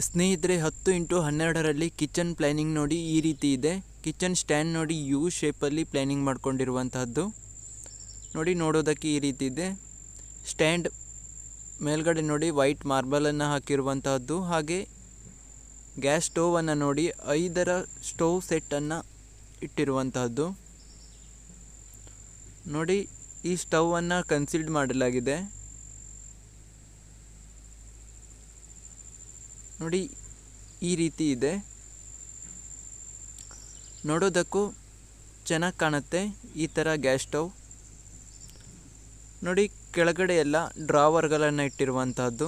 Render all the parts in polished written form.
ಸ್ನೇಹಿತರೆ 10x12ರಲ್ಲಿ kitchen planning ನೋಡಿ ಈ ರೀತಿ ಇದೆ. ಕಿಚನ್ ಸ್ಟ್ಯಾಂಡ್ ನೋಡಿ ಯು ಶೇಪಲ್ಲಿ ಪ್ಲಾನಿಂಗ್ ಮಾಡ್ಕೊಂಡಿರುವಂತಹದ್ದು ನೋಡಿ, ನೋಡೋದಕ್ಕೆ ಈ ರೀತಿ ಇದೆ. ಸ್ಟ್ಯಾಂಡ್ ಮೇಲ್ಗಡೆ ನೋಡಿ ವೈಟ್ ಮಾರ್ಬಲನ್ನು ಹಾಕಿರುವಂತಹದ್ದು. ಹಾಗೆ ಗ್ಯಾಸ್ ಸ್ಟೋವನ್ನು ನೋಡಿ 5ರ ಸ್ಟೋವ್ ಸೆಟ್ಟನ್ನು ಇಟ್ಟಿರುವಂತಹದ್ದು ನೋಡಿ. ಈ ಸ್ಟವನ್ನು ಕನ್ಸೀಲ್ಡ್ ಮಾಡಲಾಗಿದೆ ನೋಡಿ, ಈ ರೀತಿ ಇದೆ. ನೋಡೋದಕ್ಕೂ ಚೆನ್ನಾಗಿ ಕಾಣುತ್ತೆ ಈ ಥರ ಗ್ಯಾಸ್ ಸ್ಟವ್ ನೋಡಿ. ಕೆಳಗಡೆ ಎಲ್ಲ ಡ್ರಾವರ್ಗಳನ್ನು ಇಟ್ಟಿರುವಂತಹದ್ದು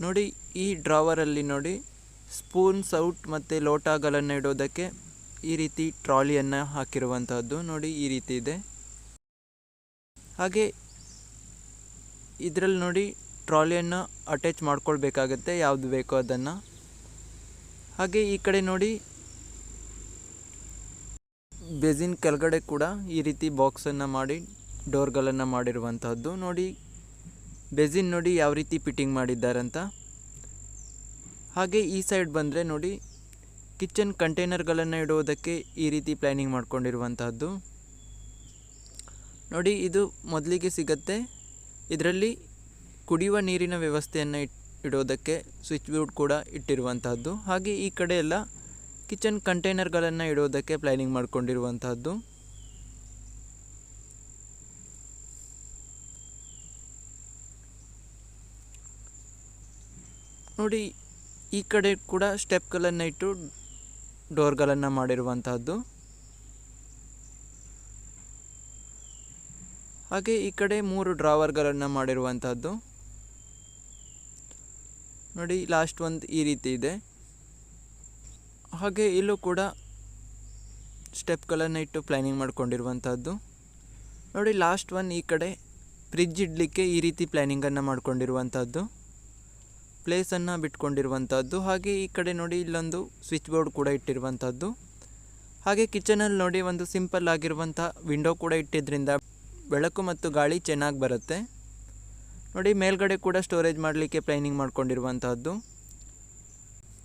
ನೋಡಿ. ಈ ಡ್ರಾವರಲ್ಲಿ ನೋಡಿ ಸ್ಪೂನ್ ಸೌಟ್ ಮತ್ತು ಲೋಟಗಳನ್ನು ಇಡೋದಕ್ಕೆ ಈ ರೀತಿ ಟ್ರಾಲಿಯನ್ನು ಹಾಕಿರುವಂತಹದ್ದು ನೋಡಿ, ಈ ರೀತಿ ಇದೆ. ಹಾಗೆ ಇದರಲ್ಲಿ ನೋಡಿ ಟ್ರಾಲಿಯನ್ನು ಅಟ್ಯಾಚ್ ಮಾಡ್ಕೊಳ್ಬೇಕಾಗತ್ತೆ, ಯಾವುದು ಬೇಕೋ ಅದನ್ನು. ಹಾಗೆ ಈ ಕಡೆ ನೋಡಿ ಬೇಸಿನ್ ಕೆಳಗಡೆ ಕೂಡ ಈ ರೀತಿ ಬಾಕ್ಸನ್ನು ಮಾಡಿ ಡೋರ್ಗಳನ್ನು ಮಾಡಿರುವಂತಹದ್ದು ನೋಡಿ. ಬೇಸಿನ್ ನೋಡಿ ಯಾವ ರೀತಿ ಫಿಟ್ಟಿಂಗ್ ಮಾಡಿದ್ದಾರಂತ. ಹಾಗೆ ಈ ಸೈಡ್ ಬಂದರೆ ನೋಡಿ ಕಿಚನ್ ಕಂಟೈನರ್ಗಳನ್ನು ಇಡುವುದಕ್ಕೆ ಈ ರೀತಿ ಪ್ಲ್ಯಾನಿಂಗ್ ಮಾಡ್ಕೊಂಡಿರುವಂತಹದ್ದು ನೋಡಿ. ಇದು ಮೊದಲಿಗೆ ಸಿಗುತ್ತೆ. ಇದರಲ್ಲಿ ಕುಡಿಯುವ ನೀರಿನ ವ್ಯವಸ್ಥೆಯನ್ನು ಇಡೋದಕ್ಕೆ ಸ್ವಿಚ್ ಬೋರ್ಡ್ ಕೂಡ ಇಟ್ಟಿರುವಂತಹದ್ದು. ಹಾಗೆ ಈ ಕಡೆ ಎಲ್ಲ ಕಿಚನ್ ಕಂಟೈನರ್ಗಳನ್ನು ಇಡೋದಕ್ಕೆ ಪ್ಲ್ಯಾನಿಂಗ್ ಮಾಡ್ಕೊಂಡಿರುವಂತಹದ್ದು ನೋಡಿ. ಈ ಕಡೆ ಕೂಡ ಸ್ಟೆಪ್ಗಳನ್ನು ಇಟ್ಟು ಡೋರ್ಗಳನ್ನು ಮಾಡಿರುವಂತಹದ್ದು. ಹಾಗೆ ಈ ಕಡೆ 3 ಡ್ರಾವರ್ಗಳನ್ನು ಮಾಡಿರುವಂತಹದ್ದು ನೋಡಿ. ಲಾಸ್ಟ್ ಒಂದು ಈ ರೀತಿ ಇದೆ. ಹಾಗೆ ಇಲ್ಲೂ ಕೂಡ ಸ್ಟೆಪ್ಗಳನ್ನು ಇಟ್ಟು ಪ್ಲ್ಯಾನಿಂಗ್ ಮಾಡ್ಕೊಂಡಿರುವಂತಹದ್ದು ನೋಡಿ. ಲಾಸ್ಟ್ ಒನ್ ಈ ಕಡೆ ಫ್ರಿಡ್ಜ್ ಇಡಲಿಕ್ಕೆ ಈ ರೀತಿ ಪ್ಲ್ಯಾನಿಂಗನ್ನು ಮಾಡ್ಕೊಂಡಿರುವಂತಹದ್ದು, ಪ್ಲೇಸನ್ನು ಬಿಟ್ಕೊಂಡಿರುವಂತಹದ್ದು. ಹಾಗೆ ಈ ಕಡೆ ನೋಡಿ ಇಲ್ಲೊಂದು ಸ್ವಿಚ್ ಬೋರ್ಡ್ ಕೂಡ ಇಟ್ಟಿರುವಂತಹದ್ದು. ಹಾಗೆ ಕಿಚನಲ್ಲಿ ನೋಡಿ ಒಂದು ಸಿಂಪಲ್ ಆಗಿರುವಂಥ ವಿಂಡೋ ಕೂಡ ಇಟ್ಟಿದ್ದರಿಂದ ಬೆಳಕು ಮತ್ತು ಗಾಳಿ ಚೆನ್ನಾಗಿ ಬರುತ್ತೆ ನೋಡಿ. ಮೇಲ್ಗಡೆ ಕೂಡ ಸ್ಟೋರೇಜ್ ಮಾಡಲಿಕ್ಕೆ ಪ್ಲ್ಯಾನಿಂಗ್ ಮಾಡ್ಕೊಂಡಿರುವಂತಹದ್ದು.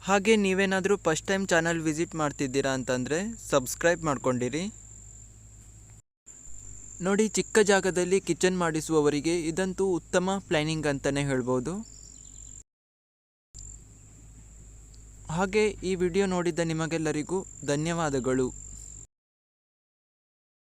ಹಾಗೆ ನೀವೇನಾದರೂ ಫಸ್ಟ್ ಟೈಮ್ ಚಾನಲ್ ವಿಸಿಟ್ ಮಾಡ್ತಿದ್ದೀರಾ ಅಂತಂದರೆ ಸಬ್ಸ್ಕ್ರೈಬ್ ಮಾಡ್ಕೊಂಡಿರಿ ನೋಡಿ. ಚಿಕ್ಕ ಜಾಗದಲ್ಲಿ ಕಿಚನ್ ಮಾಡಿಸುವವರಿಗೆ ಇದಂತೂ ಉತ್ತಮ ಪ್ಲ್ಯಾನಿಂಗ್ ಅಂತಲೇ ಹೇಳ್ಬೋದು. ಹಾಗೆ ಈ ವಿಡಿಯೋ ನೋಡಿದ ನಿಮಗೆಲ್ಲರಿಗೂ ಧನ್ಯವಾದಗಳು.